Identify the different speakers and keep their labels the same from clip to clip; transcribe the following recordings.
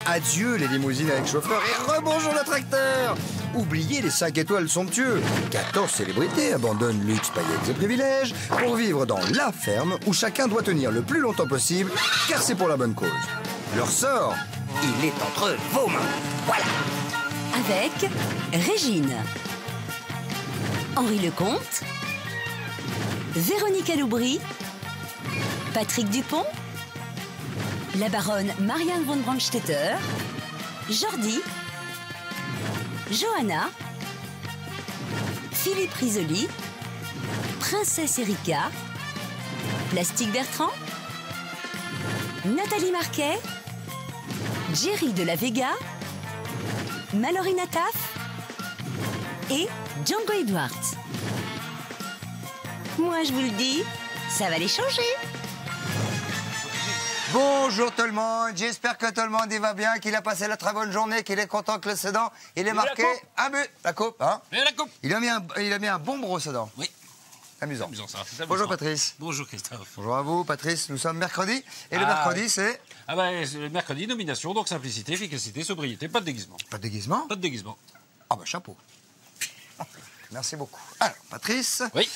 Speaker 1: Adieu les limousines avec chauffeur et rebonjour le tracteur. Oubliez les 5 étoiles somptueux. 14 célébrités abandonnent luxe, paillettes et privilèges pour vivre dans la ferme où chacun doit tenir le plus longtemps possible car c'est pour la bonne cause. Leur sort, il est entre vos mains. Voilà.
Speaker 2: Avec Régine, Henri Lecomte, Véronique Aloubry, Patrick Dupont, la baronne Marianne von Brandstetter, Jordi, Johanna, Philippe Risoli, Princesse Erika, Plastique Bertrand, Nathalie Marquet, Jerry de la Vega, Mallory Nataf et Django Edwards. Moi, je vous le dis, ça va les changer.
Speaker 1: Bonjour tout le monde, j'espère que tout le monde y va bien, qu'il a passé la très bonne journée, qu'il est content que le Sedan, il est marqué un but. La coupe, hein?
Speaker 3: Mais la coupe.
Speaker 1: Il a mis un bon brosse à dents.
Speaker 3: Oui.
Speaker 1: Amusant.
Speaker 3: Amusant ça. Amusant.
Speaker 1: Bonjour Patrice.
Speaker 3: Bonjour Christophe.
Speaker 1: Bonjour à vous Patrice, nous sommes mercredi et le mercredi c'est...
Speaker 3: Ah bah le mercredi, nomination, donc simplicité, efficacité, sobriété, pas de déguisement.
Speaker 1: Pas de déguisement?
Speaker 3: Pas de déguisement.
Speaker 1: Ah bah chapeau. Merci beaucoup. Alors Patrice...
Speaker 3: Oui.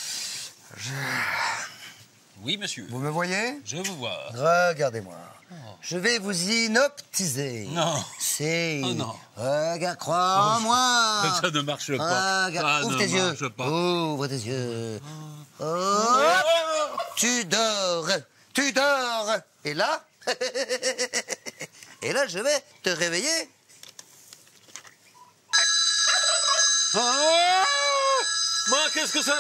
Speaker 3: Oui monsieur.
Speaker 1: Vous me voyez?
Speaker 3: Je vous vois.
Speaker 1: Regardez-moi. Oh. Je vais vous hypnotiser.
Speaker 3: Non.
Speaker 1: C'est...
Speaker 3: Oh non.
Speaker 1: Regarde, crois-moi.
Speaker 3: Ça ne marche pas.
Speaker 1: Regarde, ouvre tes yeux. Ouvre tes yeux. Oh. Tu dors. Tu dors. Et là... Et là, je vais te réveiller.
Speaker 3: Qu'est-ce que c'est?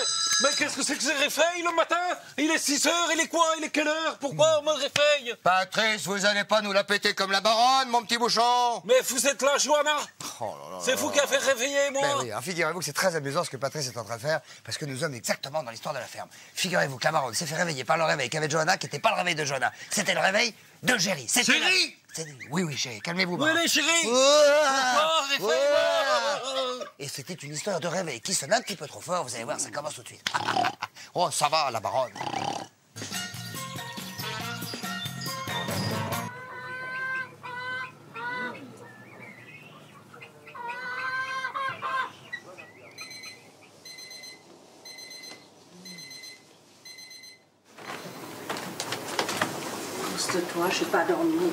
Speaker 3: Mais qu'est-ce que c'est que ce réveil le matin? Il est 6 heures, il est quoi? Il est quelle heure? Pourquoi on me réveille?
Speaker 1: Patrice, vous allez pas nous la péter comme la baronne, mon petit bouchon?
Speaker 3: Mais vous êtes là, Johanna? C'est vous qui avez réveillé, moi?
Speaker 1: Ben oui, alors figurez-vous que c'est très amusant ce que Patrice est en train de faire, parce que nous sommes exactement dans l'histoire de la ferme. Figurez-vous que la baronne s'est fait réveiller par le réveil qu'avait Johanna, qui n'était pas le réveil de Johanna. C'était le réveil de Jerry.
Speaker 3: Chérie?
Speaker 1: Oui, oui, chérie, calmez-vous.
Speaker 3: Où est chérie?
Speaker 1: Pourquoi
Speaker 3: Réveille-moi!
Speaker 1: Et c'était une histoire de réveil qui sonne un petit peu trop fort, vous allez voir, ça commence tout de suite. Oh, ça va, la baronne.
Speaker 4: Toi, je n'ai pas dormi.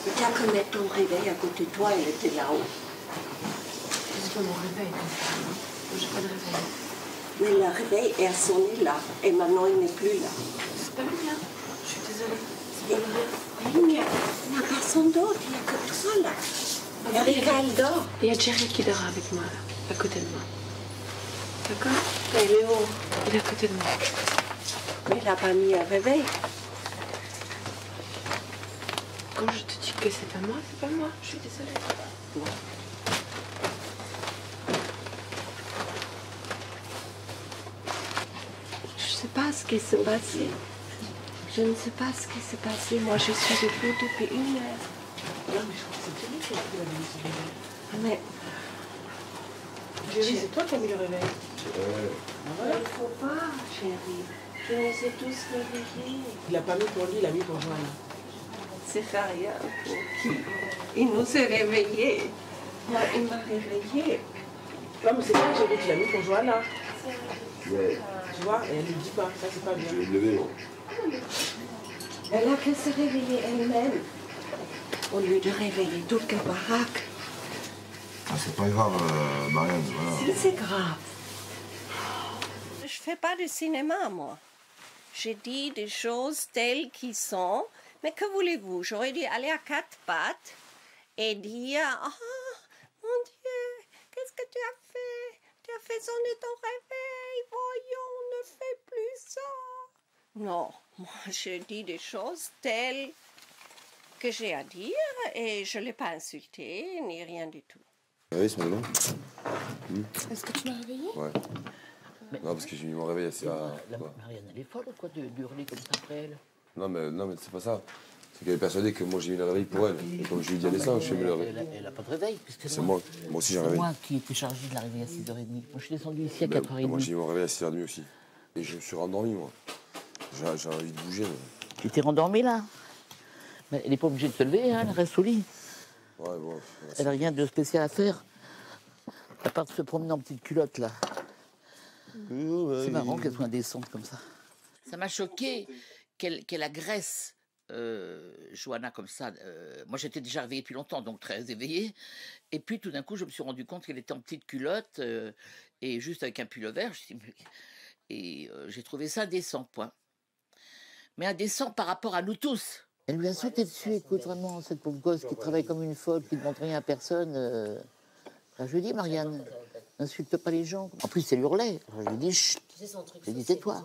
Speaker 4: Tu as que mettre ton réveil à côté de toi, elle était là-haut.
Speaker 5: C'est pas mon réveil. J'ai pas de réveil.
Speaker 4: Mais le réveil est sonné là, et maintenant il n'est plus là.
Speaker 5: C'est pas le mien. Je suis désolée. C'est pas le mien.
Speaker 4: Oui, mais il n'y a personne d'autre, il n'y a que toi là. Erika, elle dort.
Speaker 5: Il y a Jerry qui dort avec moi, là, à côté de moi. D'accord?
Speaker 4: Et Léo,
Speaker 5: il est à côté de moi.
Speaker 4: Mais il n'a pas mis un réveil.
Speaker 5: Quand je te dis que c'est pas moi, je suis désolée.
Speaker 4: Non. Je ne sais pas ce qui s'est passé. Je ne sais pas ce qui s'est passé. Moi, je suis debout depuis 1 heure.
Speaker 5: Non, mais je crois que c'est Jerry qui a pris la musique.
Speaker 4: Mais...
Speaker 5: Jerry, c'est toi qui as mis le réveil.
Speaker 4: Il ne faut pas, chérie. Je nous ai tous réveillés.
Speaker 5: Il n'a pas mis pour lui, il a mis pour Johanna.
Speaker 4: C'est rien pour qui. Il nous s'est réveillés. Moi, il m'a réveillé.
Speaker 5: Non, mais c'est pas Jerry qui l'a mis pour Johanna.
Speaker 6: Ouais.
Speaker 5: Tu vois, et elle ne le dit pas, ça c'est pas bien.
Speaker 6: Je vais me lever.
Speaker 4: Elle a qu'à se réveiller elle-même. Au lieu de réveiller toute la baraque.
Speaker 6: Ah, c'est pas grave, Marianne, voilà.
Speaker 4: Si, c'est grave. Je fais pas du cinéma, moi. J'ai dit des choses telles qu'elles sont. Mais que voulez-vous? J'aurais dû aller à 4 pattes et dire « Ah, mon Dieu, qu'est-ce que tu as fait? Tu as fait sonner ton réveil. Voyons, ne fais plus ça. » Non, moi, je dis des choses telles que j'ai à dire et je ne l'ai pas insulté ni rien du tout.
Speaker 6: Réveil ce matin?
Speaker 5: Est-ce que tu m'as réveillée?
Speaker 6: Ouais. Non, parce que j'ai mis mon réveil assez à...
Speaker 7: Marianne, elle est folle ou quoi de hurler comme ça après elle?
Speaker 6: Non, mais c'est pas ça. C'est qu'elle est persuadée que moi j'ai mis le réveil pour elle. Et comme je lui ai dit à l'instant, je mis le réveil.
Speaker 7: Elle a pas de réveil.
Speaker 6: C'est moi aussi j'ai un réveil.
Speaker 7: C'est moi qui étais chargé de la réveiller à 6h30. Moi je suis descendu ici à 4h30.
Speaker 6: Moi j'ai mis mon réveil à 6h30 aussi. Et je me suis rendormi, moi. J'ai envie de bouger. Mais...
Speaker 7: Tu t'es rendormi là? Mais elle n'est pas obligée de se lever, hein, elle reste au lit.
Speaker 6: Ouais, bon.
Speaker 7: Elle n'a rien de spécial à faire. À part de se promener en petite culotte, là. C'est marrant qu'elle soit indécente comme ça. Ça m'a choqué qu'elle agresse Johanna comme ça. Moi, j'étais déjà réveillée depuis longtemps, donc très éveillée. Et puis, tout d'un coup, je me suis rendu compte qu'elle était en petite culotte et juste avec un pull-over. J'ai trouvé ça indécent, point. Mais indécent par rapport à nous tous. Elle lui a sauté dessus, écoute, vraiment, cette pauvre gosse qui travaille comme une folle, qui ne montre rien à personne. Je lui ai dit, Marianne, n'insulte pas les gens. En plus, elle hurlait. Je lui ai dit, chut. J'ai dit, tais-toi.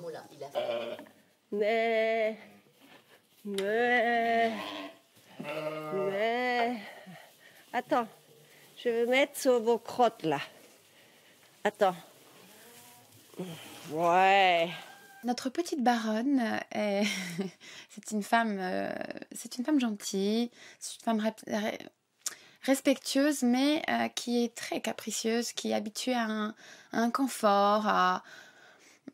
Speaker 4: Mais... Attends, je vais mettre sur vos crottes, là. Attends. Ouais.
Speaker 5: Notre petite baronne, c'est une femme gentille, c'est une femme respectueuse, mais qui est très capricieuse, qui est habituée à un confort, à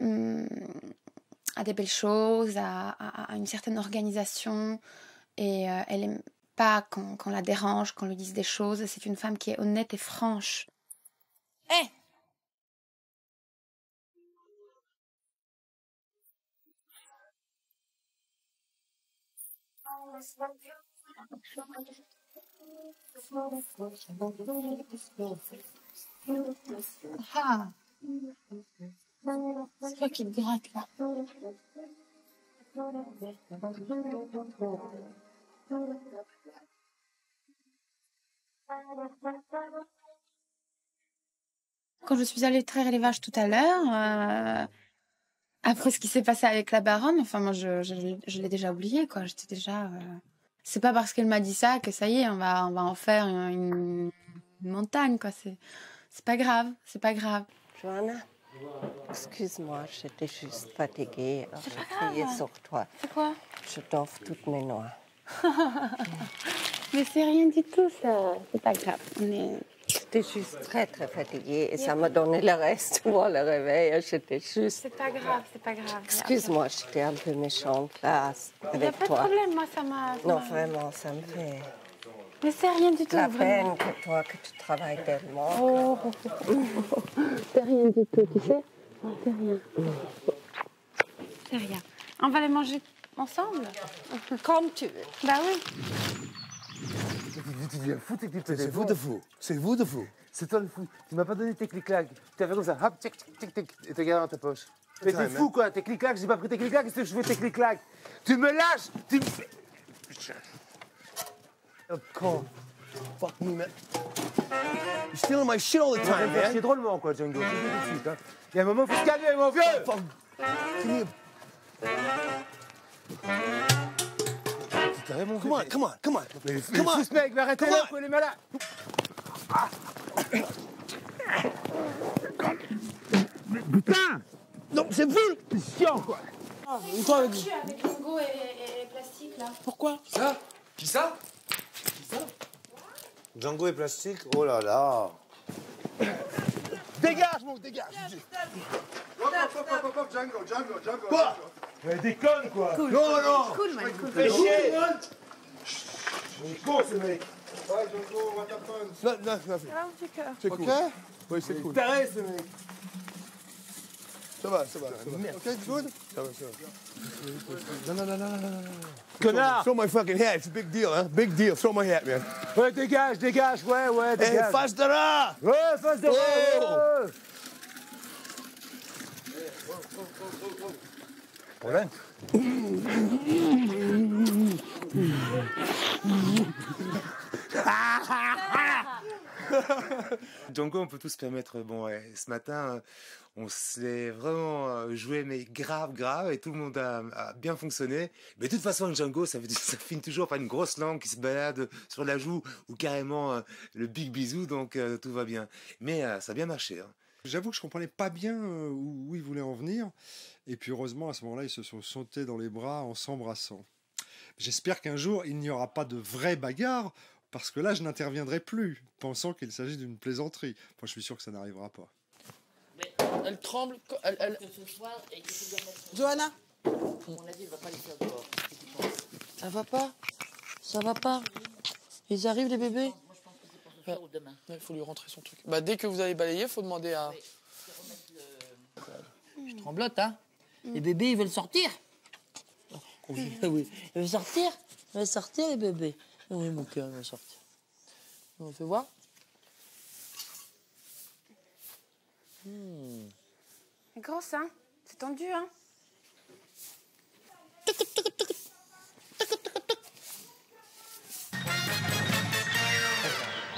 Speaker 5: des belles choses, à une certaine organisation. Et elle n'aime pas qu'on la dérange, qu'on lui dise des choses. C'est une femme qui est honnête et franche. Hé! Ah! C'est toi qui te gratte là. Quand je suis allée traire les vaches tout à l'heure, après ce qui s'est passé avec la baronne, enfin moi je l'ai déjà oublié quoi. J'étais déjà. C'est pas parce qu'elle m'a dit ça que ça y est, on va en faire une montagne quoi. C'est pas grave, c'est pas grave.
Speaker 4: Johanna, excuse-moi, j'étais juste fatiguée. J'ai crié sur toi.
Speaker 5: C'est quoi?
Speaker 4: Je t'offre toutes mes noix.
Speaker 5: Mais c'est rien du tout ça. C'est pas grave.
Speaker 4: J'étais juste très très fatiguée et ça m'a donné le reste pour le réveil. J'étais juste.
Speaker 5: C'est pas grave, c'est pas grave.
Speaker 4: Excuse-moi, j'étais un peu méchante là
Speaker 5: Il n'y a
Speaker 4: avec
Speaker 5: pas de
Speaker 4: toi.
Speaker 5: problème, moi ça m'a.
Speaker 4: Non, vraiment, ça me fait
Speaker 5: Mais c'est rien du tout.
Speaker 4: la
Speaker 5: vraiment.
Speaker 4: peine que toi, que tu travailles tellement.
Speaker 5: Oh, c'est rien du tout, tu sais. C'est rien. C'est rien. On va les manger ensemble.
Speaker 4: Comme tu veux.
Speaker 5: Bah oui.
Speaker 8: Tu deviens fou, c'est vous de fou. C'est vous de fou. C'est toi le fou. Tu m'as pas donné tes clics-clacs. Tu as fait comme ça, hop, tic, tic, tic, et t'as gardé dans ta poche. Mais t'es fou quoi, tes clics-clacs, j'ai pas pris tes clics-clacs, qu'est-ce que je fais tes clics-clacs? Tu me lâches, tu me fais.
Speaker 1: Oh, con. Fuck me, man. You're stealing my shit all the time, man.
Speaker 8: C'est drôlement quoi, Django. Je te dis tout de suite. Hein. Il y a un moment, faut se calmer, mon vieux. C'est carrément.
Speaker 1: Come on, come on, come on.
Speaker 8: Mais
Speaker 1: Come on.
Speaker 8: ce mec, mais arrêtez-le, quoi, il est malade. Putain!
Speaker 1: Non, c'est vous.
Speaker 8: C'est chiant quoi.
Speaker 5: Avec Django et plastique là.
Speaker 8: Pourquoi?
Speaker 6: Ça? Qui ça?
Speaker 8: Django et plastique, oh là là.
Speaker 1: Dégage, mon dégage.
Speaker 8: Django. Quoi? Mais déconne quoi.
Speaker 1: Non, non.
Speaker 5: Cool, man, cool.
Speaker 8: Fais chier. Il est con ce mec.
Speaker 1: Non, non, non. C'est cool. Ok? Oui, c'est cool.
Speaker 8: Taré ce mec.
Speaker 1: Ça va, ça va. Ok, good? Ça va, ça va. Non, non, non, non, non, non.
Speaker 8: Connard.
Speaker 1: Throw my fucking hat. It's a big deal, hein? Big deal. Throw my hat, man.
Speaker 8: Ouais, dégage, dégage, ouais,
Speaker 1: Hey,
Speaker 8: dégage.
Speaker 1: face de là!
Speaker 8: Ouais, face de
Speaker 1: Oh.
Speaker 8: ouais.
Speaker 1: Problème?
Speaker 8: Django, on peut tous se permettre. Bon, ouais, ce matin, on s'est vraiment joué, mais grave, et tout le monde a bien fonctionné. Mais de toute façon, Django, ça finit toujours par une grosse langue qui se balade sur la joue ou carrément le big bisou, donc tout va bien. Mais ça a bien marché. Hein.
Speaker 9: J'avoue que je comprenais pas bien où ils voulaient en venir. Et puis heureusement, à ce moment-là, ils se sont sautés dans les bras en s'embrassant. J'espère qu'un jour, il n'y aura pas de vraie bagarre, parce que là, je n'interviendrai plus, pensant qu'il s'agit d'une plaisanterie. Moi, je suis sûr que ça n'arrivera pas.
Speaker 7: Mais elle tremble. Ce soir, et
Speaker 10: Johanna,
Speaker 7: on a dit, elle va pas les faire dehors.
Speaker 10: ça va pas? Ça va pas? Ils arrivent, les bébés?
Speaker 7: Il
Speaker 10: faut lui rentrer son truc. Bah, dès que vous allez balayer, il faut demander à...
Speaker 11: Je tremblote, hein. Les bébés, ils veulent sortir. Oui. Ils veulent sortir. Ils veulent sortir, les bébés. Oui, mon cœur, ils veulent sortir.
Speaker 10: On fait voir.
Speaker 5: C'est grosse, hein? C'est tendu, hein?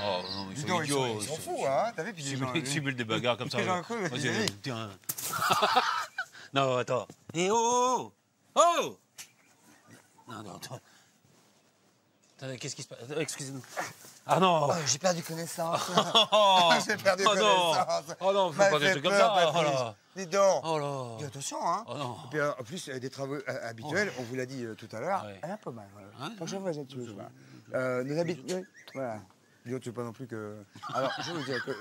Speaker 3: Oh non, ils
Speaker 1: Dis
Speaker 3: sont
Speaker 1: donc,
Speaker 3: idiots.
Speaker 1: ils sont fous, hein. T'as vu? Puis
Speaker 3: Ils simulent des bagarres comme ça.
Speaker 1: J'en ai cru,
Speaker 3: Vas-y,
Speaker 1: j'ai dit.
Speaker 3: tiens. Non, attends. Eh oh! Oh! Non, non, attends. Attendez, qu'est-ce qui se passe? Excusez-moi. Ah non!
Speaker 1: Oh, j'ai perdu connaissance.
Speaker 3: Oh,
Speaker 1: J'ai perdu
Speaker 3: oh non.
Speaker 1: connaissance.
Speaker 3: Oh non, faut pas des trucs comme ça. Oh là.
Speaker 1: Dis donc.
Speaker 3: Oh là.
Speaker 1: Dis attention, hein.
Speaker 3: Oh non.
Speaker 1: Et puis, en plus, des travaux habituels, on vous l'a dit tout à l'heure,
Speaker 3: Ouais.
Speaker 1: elle a pas mal. Voilà.
Speaker 3: Hein?
Speaker 1: Prochaine fois, j'ai toujours. Nos habitués. Voilà. Dis, tu veux pas non plus que. Alors, je veux vous dire que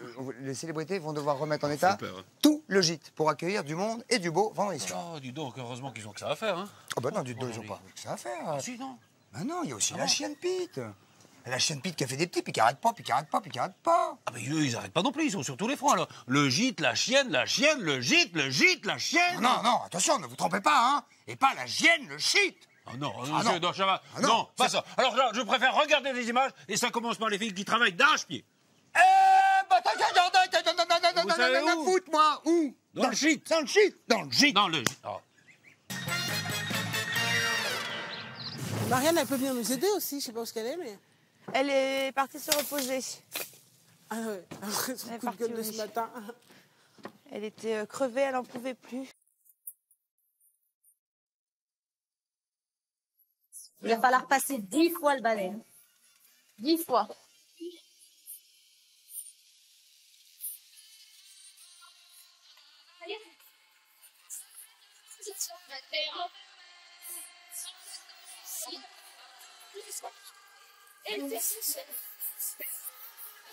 Speaker 1: les célébrités vont devoir remettre en état
Speaker 3: peur, hein.
Speaker 1: tout le gîte pour accueillir du monde et du beau vendredi soir.
Speaker 3: Oh, dis donc, heureusement qu'ils ont que ça à faire, hein.
Speaker 1: Oh, bah non, du dos, ils ont pas que ça à faire.
Speaker 3: Ah si, non.
Speaker 1: Bah non, il y a aussi la chienne Pete. La chienne Pete qui a fait des petits, puis qui arrête pas, puis qui arrête pas, puis qui arrête pas.
Speaker 3: Ah, mais eux, ils arrêtent pas non plus, ils sont sur tous les fronts, alors. Le gîte, la chienne, le gîte, la chienne.
Speaker 1: Non, non, attention, ne vous trompez pas, hein. Et pas la chienne, le shit.
Speaker 3: Oh non,
Speaker 1: Ah non.
Speaker 3: non, ça va.
Speaker 1: Ah non,
Speaker 3: non, pas
Speaker 1: c'est-
Speaker 3: ça. Alors là, je préfère regarder des images, et ça commence par les filles qui travaillent d'arrache-pied.
Speaker 1: Eh, bah,
Speaker 3: Vous savez où?
Speaker 1: foot, moi, où?
Speaker 3: Dans le shit.
Speaker 1: Dans le shit. Dans le shit.
Speaker 3: Dans le gîte. Oh.
Speaker 12: Marianne, elle peut bien nous aider aussi, je sais pas où elle est, mais...
Speaker 13: Elle est partie se reposer.
Speaker 12: Ah ouais, après son
Speaker 13: Elle est
Speaker 12: coup de gueule de
Speaker 13: partie
Speaker 12: ce
Speaker 13: au lit.
Speaker 12: matin.
Speaker 13: Elle était crevée, elle n'en pouvait plus.
Speaker 14: Il va falloir passer 10 fois le balai. 10 fois.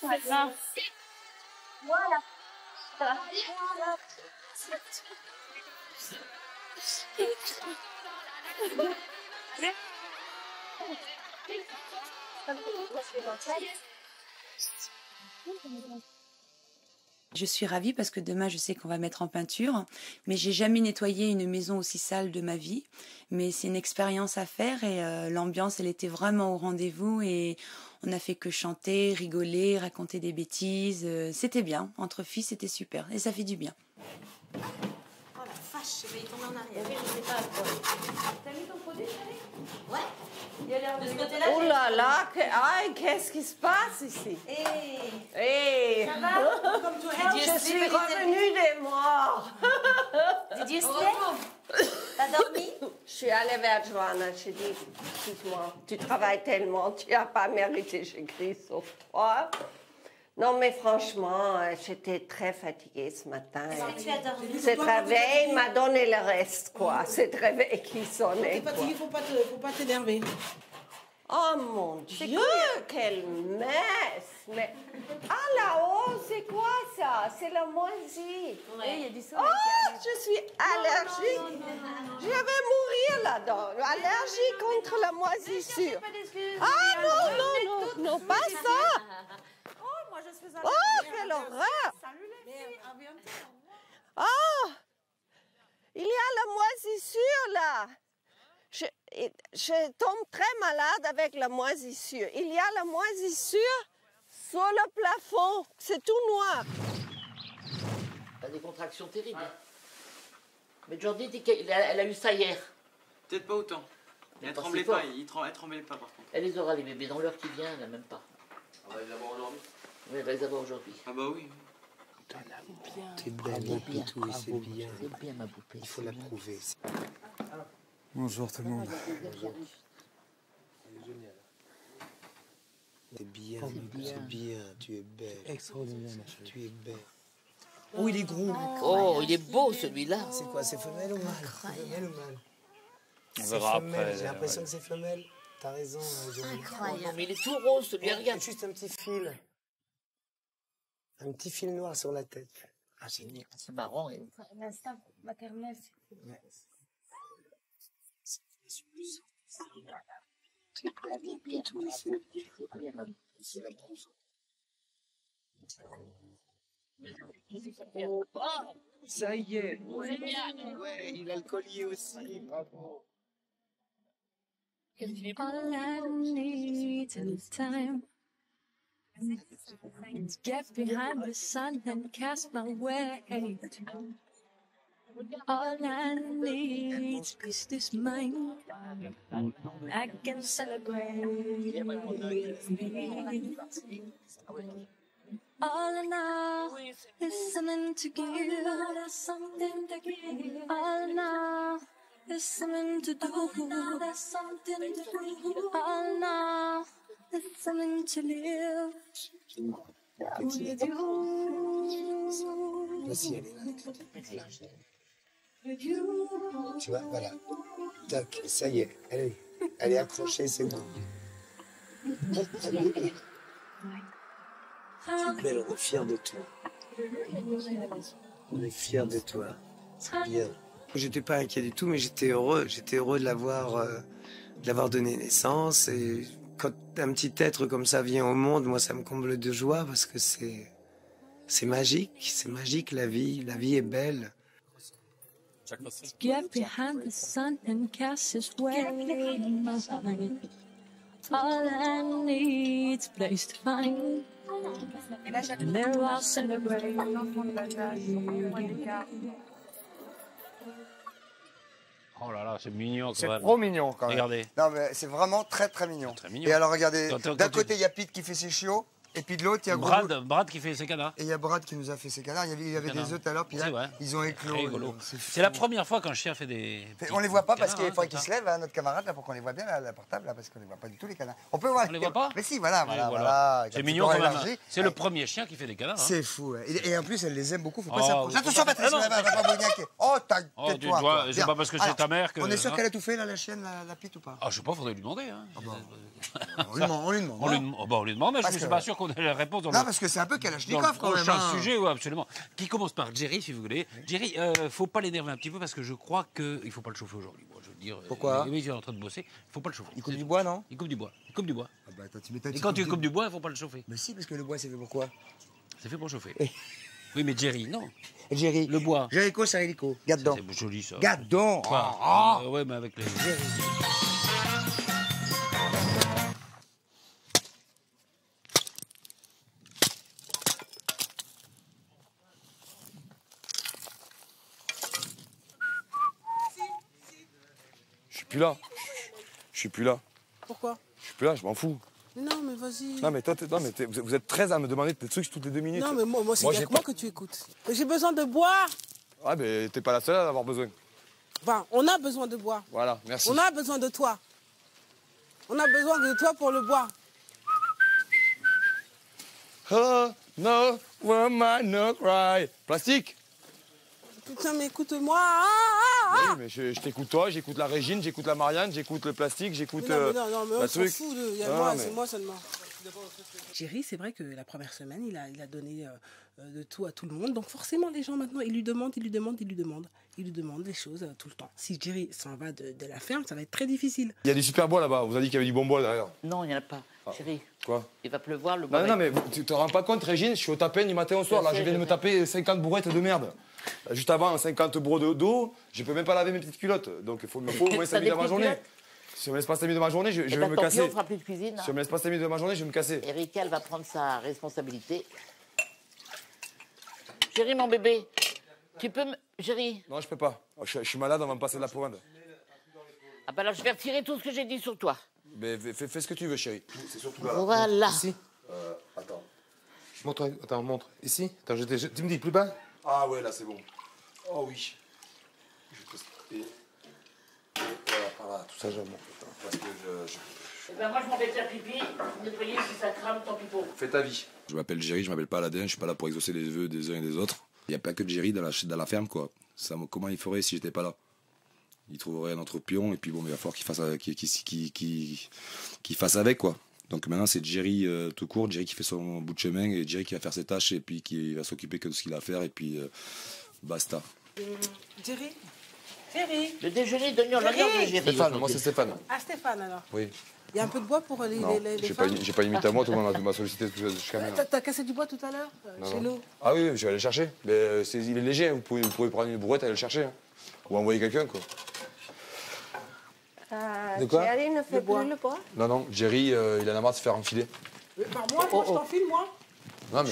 Speaker 14: Voilà. Voilà.
Speaker 2: Je suis ravie parce que demain, je sais qu'on va mettre en peinture, mais j'ai jamais nettoyé une maison aussi sale de ma vie. Mais c'est une expérience à faire et l'ambiance, elle était vraiment au rendez-vous et on n'a fait que chanter, rigoler, raconter des bêtises. C'était bien. Entre filles, c'était super et ça fait du bien.
Speaker 14: Oh la vache, je vais y tomber en arrière. Je sais pas quoi. T'as mis ton produit, chérie? Ouais. Il a l'air de ce côté-là.
Speaker 4: Oh là là, qu'est-ce qui se passe ici? Hey.
Speaker 14: Ça va? Comme tout
Speaker 4: Je suis revenue des morts.
Speaker 14: Did you sleep? T'as dormi?
Speaker 4: Je suis allée vers Joanna, j'ai dit, excuse-moi, tu travailles tellement, tu n'as pas mérité, j'écris sur toi. Non, mais franchement, j'étais très fatiguée ce matin.
Speaker 14: Est-ce que tu as dormi?
Speaker 4: Cet réveil m'a donné le reste, quoi. Cet réveil qui sonnait.
Speaker 12: T'es fatiguée, faut pas t'énerver.
Speaker 4: Oh mon Dieu, quelle messe! Mais ah là-haut, c'est quoi ça? C'est la moisie.
Speaker 14: Ouais.
Speaker 4: Il y a du soleil. Oh, je suis allergique. Je vais mourir là-dedans. Allergie contre la moisissure. Ah non, non, non, non, pas ça.
Speaker 14: Oh, moi je suis
Speaker 4: Oh, quelle horreur!
Speaker 14: Salut les filles. À bientôt.
Speaker 4: Ah! Il y a la moisissure là. Je tombe très malade avec la moisissure. Il y a la moisissure sur le plafond. C'est tout noir.
Speaker 7: T'as des contractions terribles. Mais Jordi dit qu'elle a eu ça hier.
Speaker 15: Peut-être pas autant.
Speaker 7: Mais
Speaker 15: Elle
Speaker 7: pas
Speaker 15: tremblait
Speaker 7: si fort.
Speaker 15: pas, elle tremblait pas par contre.
Speaker 7: Elle les aura, les bébés, dans l'heure qui vient, elle n'a même pas.
Speaker 15: On va les avoir aujourd'hui.
Speaker 7: Oui, elle va les avoir aujourd'hui.
Speaker 15: Ah bah oui.
Speaker 8: T'es belle, mon pitou, c'est bien.
Speaker 7: C'est bien, ma poupée.
Speaker 8: Il faut la prouver. Bonjour tout le monde. T'es bien, c'est bien, tu es belle. Extraordinaire, ma chérie. Tu es belle.
Speaker 11: Oh, il est gros.
Speaker 7: Oh, il est beau celui-là.
Speaker 11: C'est quoi, c'est femelle ou mâle? Femelle ou mâle?
Speaker 3: On verra après.
Speaker 11: J'ai l'impression que c'est femelle. T'as raison, Joël.
Speaker 7: Oh, non, mais il est tout rose celui-là, regarde.
Speaker 11: Juste un petit fil. Un petit fil noir sur la tête. Ah, génial.
Speaker 7: C'est marrant. Et...
Speaker 14: L'instinct maternel, c'est...
Speaker 16: Ça y est. Ouais, il a le collier aussi. Bravo.
Speaker 17: All I need is time to get behind the sun and cast my way. All I need is this mind. I can celebrate. All I know is something to give. Something to give. All I know. There's something to do, there's something to do. All now, there's something to live. With you.
Speaker 16: Voici, elle est là. Tu vois, voilà. Tac, ça y est, elle est accrochée, c'est bon. Belle, on est fiers de toi. On est fiers de toi. C'est bien. J'étais pas inquiet du tout, mais j'étais heureux. J'étais heureux de l'avoir donné naissance. Et quand un petit être comme ça vient au monde, moi, ça me comble de joie parce que c'est magique. C'est magique, la vie. La vie est belle.
Speaker 17: Get behind the sun and cast his way. All I need is a place to find. And there I'll celebrate.
Speaker 3: Oh là là, c'est mignon quand
Speaker 1: C'est
Speaker 3: même.
Speaker 1: trop mignon quand même.
Speaker 3: Regardez.
Speaker 1: Non mais c'est vraiment très très mignon.
Speaker 3: Très mignon.
Speaker 1: Et alors regardez,
Speaker 3: Quand
Speaker 1: d'un
Speaker 3: tu-
Speaker 1: côté il y a Pete qui fait ses chiots, et puis de l'autre il y a
Speaker 3: Brad qui fait ses canards.
Speaker 1: Et il y a Brad qui nous a fait ses canards. Il y avait des œufs tout à l'heure, puis là,
Speaker 3: C'est vrai.
Speaker 1: ils ont éclos.
Speaker 3: C'est rigolo.
Speaker 1: C'est fou.
Speaker 3: C'est la première fois qu'un chien fait des.
Speaker 1: On les voit pas parce qu'il
Speaker 3: canards,
Speaker 1: faudrait
Speaker 3: hein,
Speaker 1: qu'il
Speaker 3: c'est
Speaker 1: se lève, hein, notre camarade, là, pour qu'on les voit bien à la portable, là, parce qu'on les voit pas du tout les canards. On peut voir.
Speaker 3: On les voit pas.
Speaker 1: Mais si, voilà,
Speaker 3: Oui,
Speaker 1: voilà. avec
Speaker 3: C'est
Speaker 1: un petit
Speaker 3: mignon
Speaker 1: corps
Speaker 3: quand même.
Speaker 1: élargi.
Speaker 3: C'est le premier chien qui fait des canards. hein.
Speaker 1: C'est fou. Ouais. Et en plus, elle les aime beaucoup. Faut pas
Speaker 3: Oh,
Speaker 1: s'approcher.
Speaker 3: faut
Speaker 1: Attention,
Speaker 3: pas-
Speaker 1: Patrice,
Speaker 3: Ah non.
Speaker 1: elle va pas bougnaquer. Oh,
Speaker 3: Oh, tu
Speaker 1: tais-toi.
Speaker 3: dois-
Speaker 1: toi.
Speaker 3: c'est
Speaker 1: Viens.
Speaker 3: pas parce que c'est
Speaker 1: Alors,
Speaker 3: ta mère que-
Speaker 1: On est sûr
Speaker 3: hein.
Speaker 1: qu'elle a tout fait, là, la chienne, la Pete ou pas?
Speaker 3: Ah, je sais pas, faudrait lui demander. Hein.
Speaker 1: On lui demande.
Speaker 3: On lui demande, mais je
Speaker 1: Parce
Speaker 3: ne suis
Speaker 1: que-
Speaker 3: pas sûr qu'on ait la réponse.
Speaker 1: Non, parce que c'est un peu Kalachnikov quand même.
Speaker 3: Prochain
Speaker 1: hein.
Speaker 3: sujet, oui, absolument. Qui commence par Jerry, si vous voulez. Jerry, faut pas l'énerver un petit peu parce que je crois qu'il faut pas le chauffer aujourd'hui. Moi, je veux dire.
Speaker 1: Pourquoi
Speaker 3: Oui, il est en train de bosser. Il faut pas le chauffer.
Speaker 1: Il coupe du bois, non?
Speaker 3: Il coupe du bois. Il coupe du bois.
Speaker 1: Ah bah, attends, tu m'étonnes,
Speaker 3: Et quand tu coupes du bois, il faut pas le chauffer.
Speaker 1: Mais si, parce que le bois, c'est fait pour quoi?
Speaker 3: C'est fait pour chauffer. Oui, mais Jerry, non.
Speaker 1: Jerry.
Speaker 3: Le bois.
Speaker 1: Jericho, c'est hélico. Garde-donc.
Speaker 3: C'est joli ça.
Speaker 1: Garde-donc.
Speaker 3: Quoi
Speaker 1: Ah,
Speaker 3: Ouais, mais avec les.
Speaker 6: Je suis plus là. Je suis plus là.
Speaker 12: Pourquoi?
Speaker 6: Je suis plus là, je m'en fous.
Speaker 12: Non, mais vas-y.
Speaker 6: Non, mais toi, vous êtes 13 à me demander des trucs toutes les 2 minutes.
Speaker 12: Non, mais moi c'est bien
Speaker 6: j'ai
Speaker 12: que moi que tu écoutes. J'ai besoin de boire.
Speaker 6: Ah, mais t'es pas la seule à avoir besoin.
Speaker 12: Enfin, on a besoin de boire.
Speaker 6: Voilà, merci.
Speaker 12: On a besoin de toi. On a besoin de toi pour le boire.
Speaker 6: Oh, no, woman, no cry. Plastique.
Speaker 12: Putain, mais écoute-moi.
Speaker 6: Oui, mais je t'écoute toi, j'écoute la Régine, j'écoute la Marianne, j'écoute le plastique, j'écoute
Speaker 12: Mais non, mais on
Speaker 6: la
Speaker 12: s'en
Speaker 6: truc.
Speaker 12: fout. Il y a
Speaker 6: Non,
Speaker 12: moi,
Speaker 6: mais-
Speaker 12: c'est moi seulement. Jerry, c'est vrai que la première semaine, il a donné de tout à tout le monde. Donc forcément, les gens maintenant, ils lui demandent des choses tout le temps. Si Jerry s'en va de la ferme, ça va être très difficile.
Speaker 6: Il y a du super bois là-bas, on vous a dit qu'il y avait du bon bois derrière.
Speaker 7: Non, il n'y en a pas. Chérie,
Speaker 6: Quoi?
Speaker 7: il va pleuvoir, le bois.
Speaker 6: Non, mais tu te rends pas compte, Régine, je suis au tapin du matin au soir. Là, je viens de me taper 50 bourrettes de merde. Juste avant, 50 brocs d'eau, je peux même pas laver mes petites culottes. Donc il me faut au moins 5 minutes dans ma journée. Si on me laisse pas 5 minutes de ma journée, je vais me casser.
Speaker 7: On fera plus de cuisine.
Speaker 6: Si on me laisse pas 5 minutes de ma journée, je vais me casser.
Speaker 7: Erika, elle va prendre sa responsabilité. Chérie, mon bébé, tu peux me... Chérie.
Speaker 6: Non, je peux pas. Je suis malade, on va me passer de la pommade.
Speaker 7: Ah bah alors je vais retirer tout ce que j'ai dit sur toi.
Speaker 6: Mais fais ce que tu veux, chérie. C'est surtout là.
Speaker 7: Voilà.
Speaker 8: Ici.
Speaker 6: Attends.
Speaker 8: Montre, attends, montre. Ici. Attends, tu me dis plus bas?
Speaker 6: Ah ouais, là c'est bon. Oh oui. Je te... Voilà, par là, tout ça, j'aime. Parce que
Speaker 7: Eh ben moi je m'en vais faire pipi, nettoyer si ça crame, tant pis pour.
Speaker 6: Fais ta vie.
Speaker 18: Je m'appelle Jerry, je m'appelle pas Aladdin, je suis pas là pour exaucer les vœux des uns et des autres. Il n'y a pas que de Jerry dans la ferme, quoi. Comment il ferait si j'étais pas là? Il trouverait un autre pion, et puis bon, il va falloir qu'il fasse avec, quoi. Donc maintenant, c'est Jerry tout court, Jerry qui fait son bout de chemin, et Jerry qui va faire ses tâches, et puis qui va s'occuper que de ce qu'il a à faire, et puis basta.
Speaker 12: Jerry.
Speaker 7: Le déjeuner d'oignon, l'oignon de Jerry.
Speaker 6: Stéphane, moi c'est Stéphane.
Speaker 12: Ah, Stéphane alors.
Speaker 6: Oui.
Speaker 12: Il y a un peu de bois pour les
Speaker 6: J'ai
Speaker 12: femmes.
Speaker 6: pas limité à moi, tout le monde m'a sollicité jusqu'à maintenant.
Speaker 12: T'as cassé du bois tout à l'heure chez nous?
Speaker 6: Ah oui, je vais aller le chercher. Mais il est léger, hein. Vous pouvez prendre une brouette et aller le chercher. Hein. Ou envoyer quelqu'un, quoi. De quoi?
Speaker 4: Jerry ne fait plus le bois?
Speaker 6: Non, Jerry, il en a marre de se faire enfiler.
Speaker 12: Par moi, moi je t'enfile, moi.
Speaker 6: Non, mais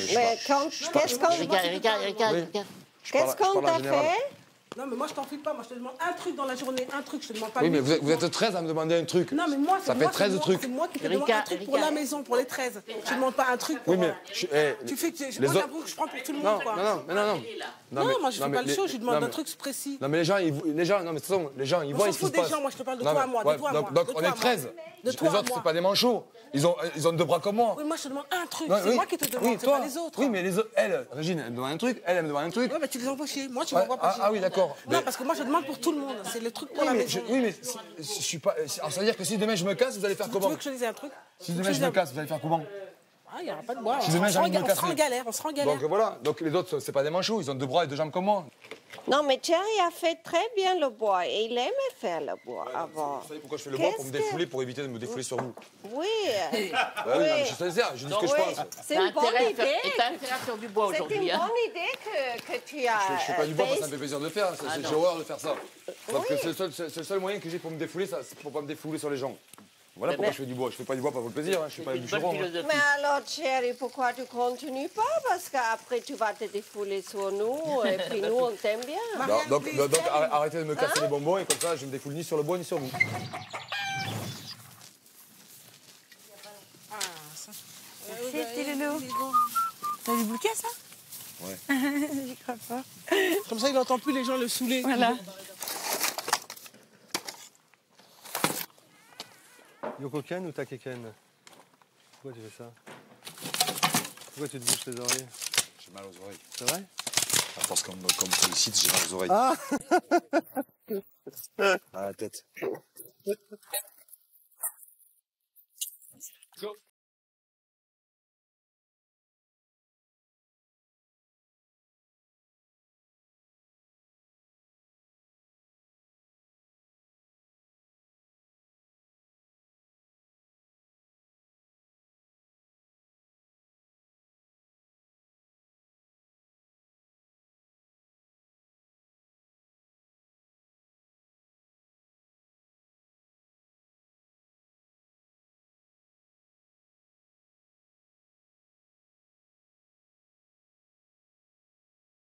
Speaker 4: qu'est-ce qu'on t'a fait?
Speaker 12: Non, mais moi, je t'enfile pas. Moi, je te demande un truc dans la journée, un truc. Je te demande pas.
Speaker 6: Oui, mais vous êtes 13 à me demander un truc.
Speaker 12: Non, mais moi,
Speaker 6: ça fait 13 trucs.
Speaker 12: C'est moi qui te demande un truc pour la maison, pour les 13. Je te demande pas un truc pour...
Speaker 6: Oui, mais...
Speaker 12: Tu fais que... Moi, j'avoue que je prends pour tout le monde, quoi.
Speaker 6: Non,
Speaker 12: moi, je fais pas le show. Je lui demande un truc précis.
Speaker 6: Non, mais les gens, non, mais de toute façon, les gens, ils voient ce qui se passe.
Speaker 12: Moi, je te parle de toi à moi.
Speaker 6: Donc, on est 13. Les autres, c'est pas des manchots. Ils ont 2 bras comme moi.
Speaker 12: Oui, moi, je te demande un truc. C'est moi qui te demande, c'est pas les autres.
Speaker 6: Oui, mais les autres, elle, Régine, elle me demande un truc. Elle me demande un truc.
Speaker 12: Oui, mais tu les envoies chier. Moi, tu m'envoies pas chier.
Speaker 6: Ah oui, d'accord.
Speaker 12: Non, parce que moi, je demande pour tout le monde. C'est le truc pour la maison.
Speaker 6: Oui, mais je suis pas... Alors, ça veut dire que si demain je me casse, vous allez faire comment?
Speaker 12: Tu veux que je te dise un truc?
Speaker 6: Si demain je me casse, vous allez faire comment?
Speaker 12: Ah, il n'y aura pas de bois.
Speaker 6: Si demain,
Speaker 12: on sera en galère,
Speaker 6: Donc voilà, donc les autres, c'est pas des manchots, ils ont 2 bras et 2 jambes comme moi.
Speaker 4: Non, mais Jerry a fait très bien le bois et il aimait faire le bois avant.
Speaker 6: Vous savez pourquoi je fais le bois? Pour me défouler, pour éviter de me défouler sur vous.
Speaker 4: Oui.
Speaker 6: Oui, mais je suis sincère, je dis ce que je pense.
Speaker 4: C'est une bonne idée.
Speaker 7: T'as intérêt à faire du bois aujourd'hui.
Speaker 4: C'est une bonne idée que tu as.
Speaker 6: Je fais pas du bois parce que ça me fait plaisir de le faire, j'ai horreur de faire ça. Donc c'est le seul moyen que j'ai pour me défouler, c'est pour pas me défouler sur les gens. Voilà pourquoi je fais du bois. Je fais pas du bois pour le plaisir, je suis pas un bûcheron.
Speaker 4: Mais alors, chérie, pourquoi tu continues pas? Parce qu'après, tu vas te défouler sur nous et puis nous, on t'aime bien.
Speaker 6: Donc arrêtez de me casser les bonbons et comme ça, je me défoule ni sur le bois ni sur vous.
Speaker 13: C'était le lot. T'as du bouquet, ça?
Speaker 6: Ouais.
Speaker 13: J'y crois pas.
Speaker 12: Comme ça, il n'entend plus les gens le saouler.
Speaker 13: Voilà.
Speaker 9: Yoko Ken ou Takeken? Pourquoi tu fais ça? Pourquoi tu te bouches les oreilles?
Speaker 18: J'ai mal aux oreilles.
Speaker 9: C'est vrai?
Speaker 18: À force qu'on me sollicite, j'ai mal aux oreilles.
Speaker 9: Ah
Speaker 18: À la tête.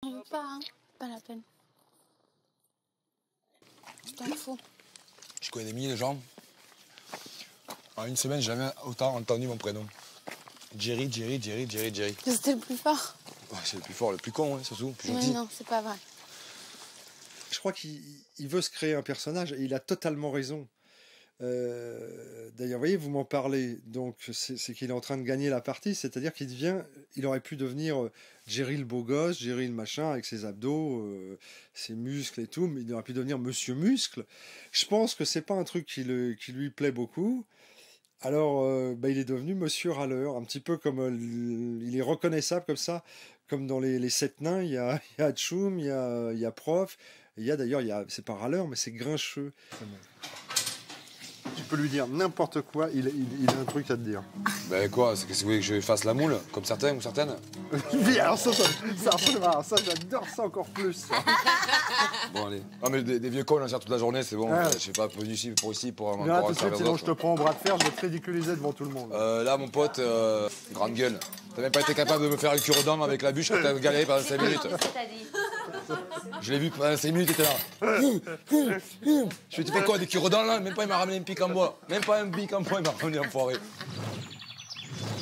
Speaker 5: Je veux pas, hein. Pas la peine. Je t'en fous.
Speaker 18: Je connais des milliers de gens. En une semaine, j'ai jamais autant entendu mon prénom. Jerry.
Speaker 5: C'était le plus fort.
Speaker 18: Ouais, c'est le plus fort, le plus con, hein, surtout, le plus
Speaker 5: Mais
Speaker 18: gentil.
Speaker 5: non, c'est pas vrai.
Speaker 9: Je crois qu'il veut se créer un personnage et il a totalement raison. D'ailleurs, vous voyez, vous m'en parlez, donc c'est qu'il est en train de gagner la partie, c'est-à-dire il aurait pu devenir Jerry le beau gosse, Jerry le machin avec ses abdos, ses muscles et tout, mais il aurait pu devenir Monsieur Muscle. Je pense que c'est pas un truc qui lui plaît beaucoup. Alors, il est devenu Monsieur Râleur, un petit peu comme il est reconnaissable comme ça, comme dans les 7 nains, il y a Hatchoum, il y a Prof, et il y a d'ailleurs, c'est pas Râleur, mais c'est Grincheux. Tu peux lui dire n'importe quoi, il a un truc à te dire.
Speaker 18: Ben quoi, c'est que si vous voulez que je fasse la moule, comme certains ou certaines?
Speaker 9: Oui, alors ça j'adore ça encore plus.
Speaker 18: Bon, allez.
Speaker 6: Non, mais des vieux cons, on en gère toute la journée, c'est bon.
Speaker 9: Ouais.
Speaker 6: Je sais pas, venu ici pour
Speaker 9: Là, tout de suite, sinon je te prends au bras de fer, je vais te ridiculiser devant tout le monde.
Speaker 6: Là, mon pote, grande gueule. T'as même pas été capable de me faire une cure-dent avec la bûche que t'as galéré pendant 5 minutes. Je l'ai vu pendant 5 minutes, t'étais là. Je lui ai dit, tu fais quoi, des cure-dents là? Même pas, il m'a ramené un pic en bois. Même pas un pic en bois, il m'a ramené enfoiré.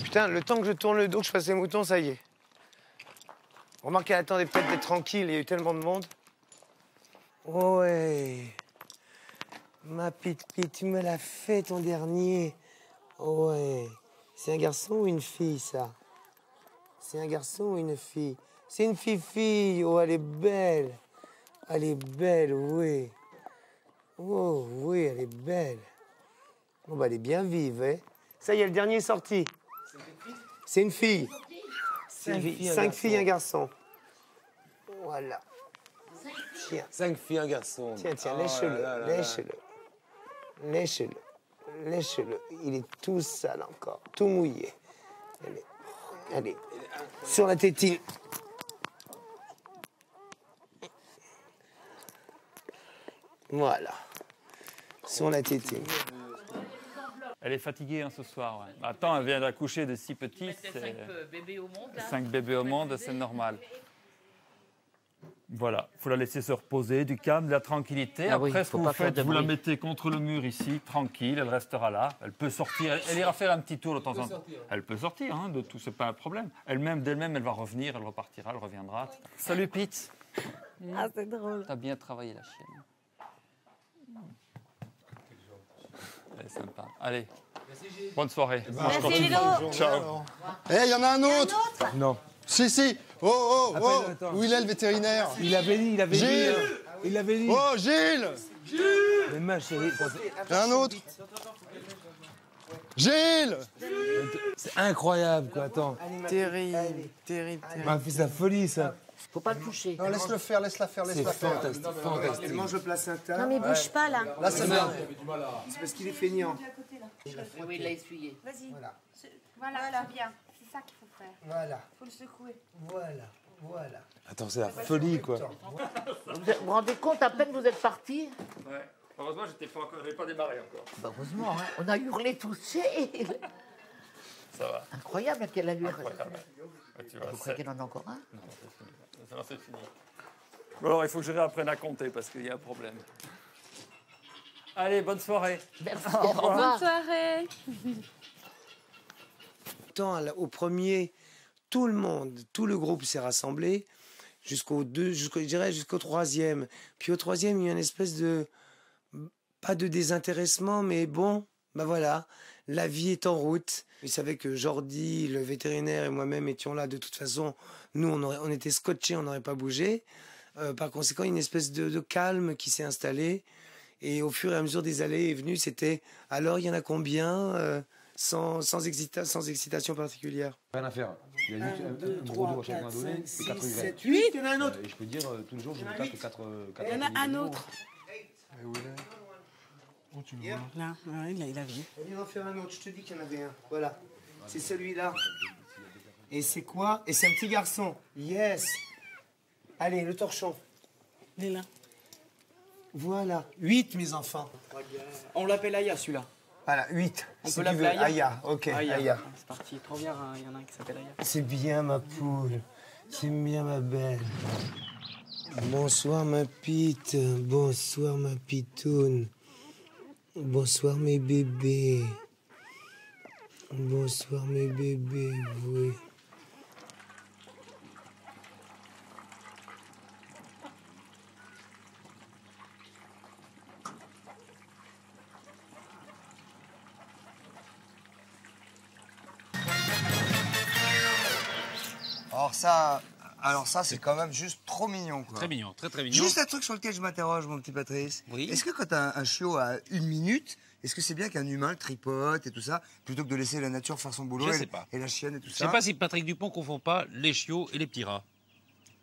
Speaker 16: Putain, le temps que je tourne le dos, que je fasse les moutons, ça y est. Remarquez, attendez peut-être d'être tranquille, il y a eu tellement de monde. Ouais. Ma petite, tu me l'as fait ton dernier. Ouais. C'est un garçon ou une fille, ça? C'est un garçon ou une fille? C'est une fille. Oh, elle est belle. Elle est belle, oui. Oh, oui, elle est belle. Bon, bah, elle est bien vive, hein. Ça y est, le dernier est sorti. C'est une fille. 5 filles, un garçon. Voilà. Tiens.
Speaker 15: 5 filles, un garçon.
Speaker 16: Tiens,
Speaker 15: Oh
Speaker 16: lèche-le,
Speaker 15: là là là.
Speaker 16: lèche-le. Lèche-le. lèche-le. Il est tout sale encore, tout mouillé. Allez, sur la tétine. Voilà, sur la tétine.
Speaker 19: Elle est fatiguée ce soir. Ouais. Attends, elle vient d'accoucher de 6 petits.
Speaker 7: 5 bébés au monde.
Speaker 19: 5 bébés au monde, c'est normal. Voilà, il faut la laisser se reposer, du calme, de la tranquillité. Après, ce que vous faites, vous la mettez contre le mur ici, tranquille, elle restera là. Elle peut sortir, elle ira faire un petit tour de temps en temps. Elle peut sortir, hein, de tout, c'est pas un problème. Elle-même, d'elle-même, elle va revenir, elle repartira, elle reviendra. Salut Pete.
Speaker 13: Ah, c'est drôle.
Speaker 19: T'as bien travaillé la chienne. Elle est sympa. Allez, bonne soirée.
Speaker 9: Merci Lilo. Ciao. Eh, il y en a un autre.
Speaker 6: Non.
Speaker 9: Si. Oh. Où il est le vétérinaire?
Speaker 6: Il avait dit.
Speaker 9: Gilles.
Speaker 6: Il avait dit.
Speaker 9: Oh, Gilles.
Speaker 6: Mais ma chérie.
Speaker 9: Il y en a un autre. Gilles.
Speaker 6: C'est incroyable, quoi. Attends.
Speaker 10: Terrible.
Speaker 6: On m'a fait sa folie, ça.
Speaker 7: Faut pas le toucher.
Speaker 9: Non, laisse-le faire, laisse-la faire.
Speaker 6: C'est fantastique.
Speaker 16: Elle mange le placenta.
Speaker 13: Non, mais bouge pas là.
Speaker 16: Là, c'est bien. C'est parce qu'il est feignant.
Speaker 7: Oui, il l'a essuyé.
Speaker 13: Vas-y.
Speaker 16: Voilà.
Speaker 13: C'est bien. C'est ça qu'il faut faire.
Speaker 16: Voilà.
Speaker 13: Faut le secouer.
Speaker 16: Voilà.
Speaker 6: Attends, c'est la folie, quoi.
Speaker 7: Vous vous rendez compte, à peine vous êtes partis?
Speaker 19: Ouais. Heureusement, j'avais pas démarré encore.
Speaker 7: Bah, heureusement, hein. On a hurlé tous.
Speaker 19: Ça va.
Speaker 7: Incroyable à quelle allure.
Speaker 19: Tu vois,
Speaker 7: Vous croyez qu'il en a encore un?
Speaker 19: Non, c'est fini. Bon, alors, il faut que je réapprenne à compter parce qu'il y a un problème. Allez, bonne soirée.
Speaker 7: Merci.
Speaker 19: Au revoir.
Speaker 5: Bonne soirée.
Speaker 16: Au premier, tout le monde, tout le groupe s'est rassemblé jusqu'au 3e. Puis au 3e, il y a une espèce de, pas de désintéressement, mais bon, ben voilà, la vie est en route. Ils savaient que Jordi, le vétérinaire et moi-même étions là. De toute façon, nous, on était scotchés, on n'aurait pas bougé. Par conséquent, il y a une espèce de calme qui s'est installé. Et au fur et à mesure des allées et venues, c'était alors il y en a combien sans excitation particulière.
Speaker 18: Rien à faire. Il y a juste un gros dos à chacun donné et 4 Y.
Speaker 16: 7, 8, il y en a un autre.
Speaker 18: Et je peux dire, tous les jours, je me tape 4
Speaker 12: Il y en a un autre.
Speaker 9: Où il est? Où tu le vois?
Speaker 12: Là, ouais, il a vu.
Speaker 16: Viens en faire un autre, je te dis qu'il y en avait un. Voilà. C'est celui-là. Et c'est quoi? Et c'est un petit garçon. Yes. Allez, le torchon.
Speaker 12: Il est là.
Speaker 16: Voilà. 8, mes enfants.
Speaker 15: On l'appelle Aya, celui-là.
Speaker 16: Voilà, 8.
Speaker 15: On
Speaker 16: si
Speaker 15: peut
Speaker 16: tu
Speaker 15: l'appeler
Speaker 16: veux.
Speaker 15: Aya.
Speaker 16: Aya. Ok, Aya.
Speaker 15: C'est parti, trop bien, il y en a un qui s'appelle Aya.
Speaker 16: C'est bien, ma poule. C'est bien, ma belle. Bonsoir, ma pite. Bonsoir, ma pitoune. Bonsoir, mes bébés. Bonsoir, mes bébés, oui. Alors ça, c'est quand même juste trop mignon, quoi.
Speaker 3: Très mignon, très mignon.
Speaker 1: Juste un truc sur lequel je m'interroge, mon petit Patrice.
Speaker 3: Oui.
Speaker 1: Est-ce que quand un chiot a 1 minute, est-ce que c'est bien qu'un humain le tripote et tout ça, plutôt que de laisser la nature faire son boulot
Speaker 3: Je sais pas.
Speaker 1: et la chienne et tout
Speaker 3: Je
Speaker 1: ça?
Speaker 3: sais pas si Patrick Dupont confond pas les chiots et les petits rats.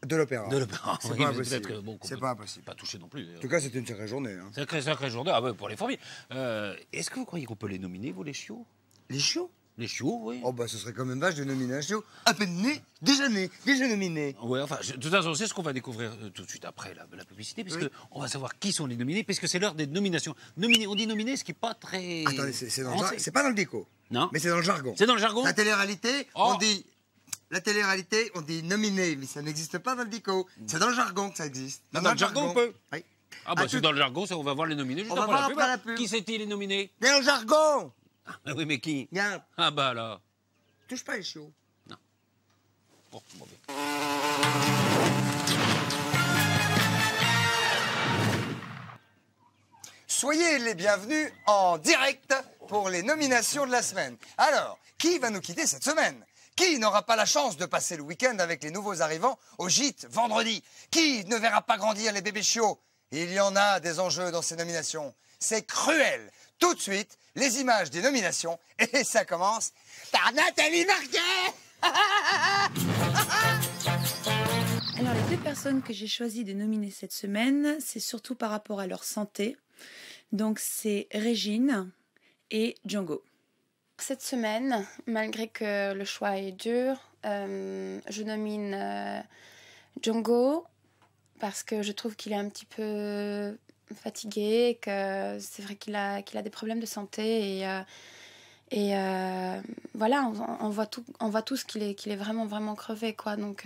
Speaker 1: De l'opéra.
Speaker 3: De l'opéra.
Speaker 1: C'est
Speaker 3: Oui,
Speaker 1: pas
Speaker 3: mais
Speaker 1: impossible.
Speaker 3: peut-être que, bon, qu'on
Speaker 1: C'est
Speaker 3: peut
Speaker 1: pas impossible.
Speaker 3: Pas touché non plus.
Speaker 1: En tout cas, c'était une sacrée journée. Hein.
Speaker 3: Sacrée journée. Ah ouais, pour les fourmis. Est-ce que vous croyez qu'on peut les nominer, vous, les chiots?
Speaker 1: Les chiots?
Speaker 3: Les chiots, oui.
Speaker 1: Oh bah ce serait quand même vache de nominer un chiot. À peine né, déjà nominé.
Speaker 3: Ouais, enfin, de toute façon, c'est ce qu'on va découvrir tout de suite après la publicité, puisque on va savoir qui sont les nominés, puisque c'est l'heure des nominations. On dit nominé, ce qui n'est pas très...
Speaker 1: Attendez, c'est pas dans le déco.
Speaker 3: Non.
Speaker 1: Mais c'est dans le jargon.
Speaker 3: C'est dans le jargon?
Speaker 1: La télé-réalité,
Speaker 3: Oh.
Speaker 1: on dit nominé, mais ça n'existe pas dans le déco. C'est dans le jargon que ça existe.
Speaker 3: Dans le jargon, on peut.
Speaker 1: Oui.
Speaker 3: Ah bah c'est dans le jargon, ça, on va voir les nominés juste
Speaker 1: On va voir après la pub.
Speaker 3: Qui c'est-il les nominés?
Speaker 1: Dans le jargon.
Speaker 3: Ah oui, mais qui?
Speaker 1: Regarde.
Speaker 3: Ah bah là.
Speaker 1: Touche pas les chiots.
Speaker 3: Non. Bon, mauvais.
Speaker 1: Soyez les bienvenus en direct pour les nominations de la semaine. Alors, qui va nous quitter cette semaine? Qui n'aura pas la chance de passer le week-end avec les nouveaux arrivants au gîte vendredi? Qui ne verra pas grandir les bébés chiots? Il y en a des enjeux dans ces nominations. C'est cruel. Tout de suite, les images des nominations. Et ça commence par Nathalie Marquet.
Speaker 2: Alors, les 2 personnes que j'ai choisi de nominer cette semaine, c'est surtout par rapport à leur santé. Donc, c'est Régine et Django.
Speaker 5: Cette semaine, malgré que le choix est dur, je nomine Django parce que je trouve qu'il est un petit peu fatigué, que c'est vrai qu'il a des problèmes de santé et voilà, on voit tous qu'il est vraiment, vraiment crevé, quoi. Donc,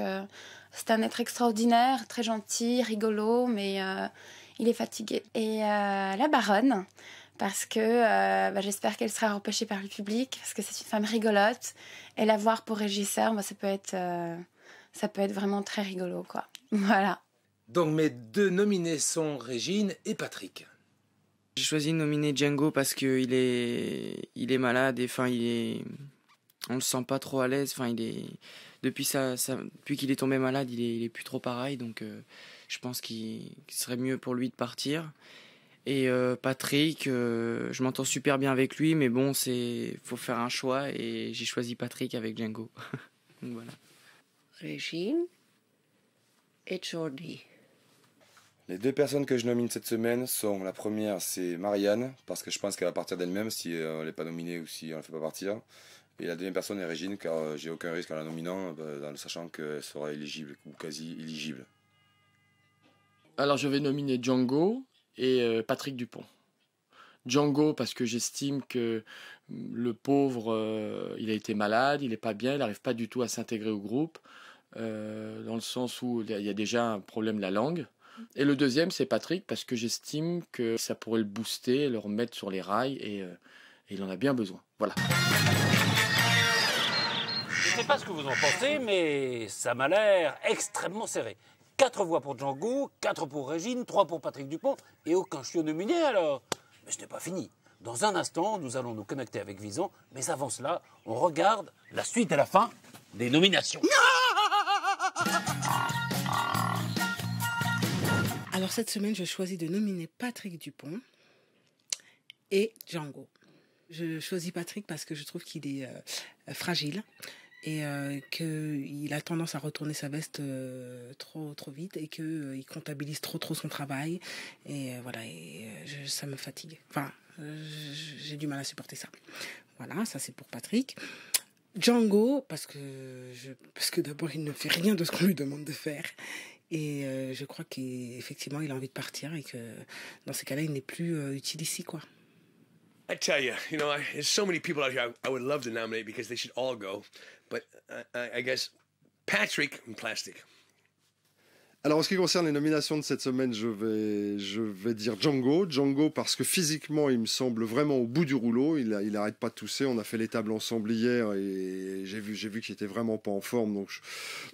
Speaker 5: c'est un être extraordinaire, très gentil, rigolo, mais il est fatigué. Et la baronne, parce que j'espère qu'elle sera repêchée par le public, parce que c'est une femme rigolote. Et la voir pour régisseur, ça peut être vraiment très rigolo, quoi. Voilà.
Speaker 20: Donc mes deux nominés sont Régine et Patrick.
Speaker 15: J'ai choisi de nominer Django parce qu'il est malade et on le sent pas trop à l'aise. Depuis qu'il est tombé malade, il est plus trop pareil. Donc je pense qu'il serait mieux pour lui de partir. Et Patrick, je m'entends super bien avec lui, mais bon, faut faire un choix et j'ai choisi Patrick avec Django. Donc voilà.
Speaker 4: Régine et Jordi.
Speaker 18: Les deux personnes que je nomine cette semaine sont, la première c'est Marianne, parce que je pense qu'elle va partir d'elle-même si elle n'est pas nominée ou si on ne la fait pas partir. Et la deuxième personne est Régine, car j'ai aucun risque en la nominant, en sachant qu'elle sera éligible ou quasi éligible.
Speaker 21: Alors je vais nominer Django et Patrick Dupont. Django parce que j'estime que le pauvre, il a été malade, il n'est pas bien, il n'arrive pas du tout à s'intégrer au groupe, dans le sens où il y a déjà un problème de la langue. Et le deuxième, c'est Patrick, parce que j'estime que ça pourrait le booster, le remettre sur les rails, et il en a bien besoin. Voilà.
Speaker 3: Je ne sais pas ce que vous en pensez, mais ça m'a l'air extrêmement serré. 4 voix pour Django, 4 pour Régine, 3 pour Patrick Dupont, et aucun chiot nominé alors. Mais ce n'est pas fini. Dans un instant, nous allons nous connecter avec Vison, mais avant cela, on regarde la suite et la fin des nominations.
Speaker 12: Alors cette semaine, je choisis de nominer Patrick Dupont et Django. Je choisis Patrick parce que je trouve qu'il est fragile et qu'il a tendance à retourner sa veste trop vite et qu'il comptabilise trop son travail. Et voilà, ça me fatigue. Enfin, j'ai du mal à supporter ça. Voilà, ça c'est pour Patrick. Django, parce que d'abord, il ne fait rien de ce qu'on lui demande de faire. Et je crois qu'effectivement, il a envie de partir et que dans ces cas-là, il n'est plus utile ici, quoi.
Speaker 22: I tell you, there's so many people out here I would love to nominate because they should all go. But I guess Patrick and Plastic.
Speaker 9: Alors en ce qui concerne les nominations de cette semaine, je vais dire Django. Django parce que physiquement il me semble vraiment au bout du rouleau. Il arrête pas de tousser. On a fait les tables ensemble hier et j'ai vu qu'il était vraiment pas en forme. Donc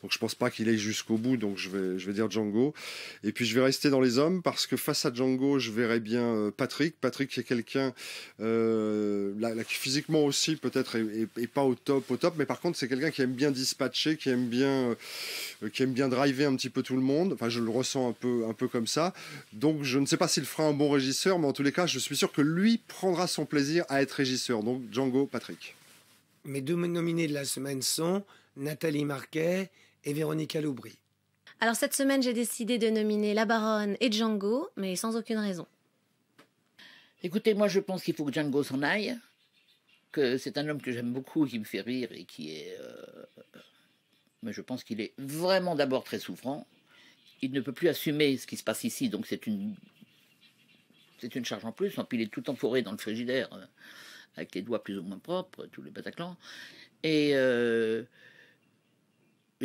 Speaker 9: je pense pas qu'il aille jusqu'au bout. Donc je vais dire Django. Et puis je vais rester dans les hommes parce que face à Django, je verrais bien Patrick. Patrick qui est quelqu'un qui physiquement aussi peut-être est pas au top. Mais par contre c'est quelqu'un qui aime bien dispatcher, qui aime bien driver un petit peu tout le monde. Enfin, je le ressens un peu comme ça. Donc, je ne sais pas s'il fera un bon régisseur, mais en tous les cas, je suis sûr que lui prendra son plaisir à être régisseur. Donc, Django, Patrick.
Speaker 16: Mes deux nominés de la semaine sont Nathalie Marquet et Véronique Aloubry.
Speaker 14: Alors, cette semaine, j'ai décidé de nominer la baronne et Django, mais sans aucune raison.
Speaker 7: Écoutez, moi, je pense qu'il faut que Django s'en aille, que c'est un homme que j'aime beaucoup, qui me fait rire et qui est... Mais je pense qu'il est vraiment d'abord très souffrant. Il ne peut plus assumer ce qui se passe ici, donc c'est une charge en plus. Puis il est tout enfouré dans le frigidaire, avec les doigts plus ou moins propres, tous les Bataclan. Et je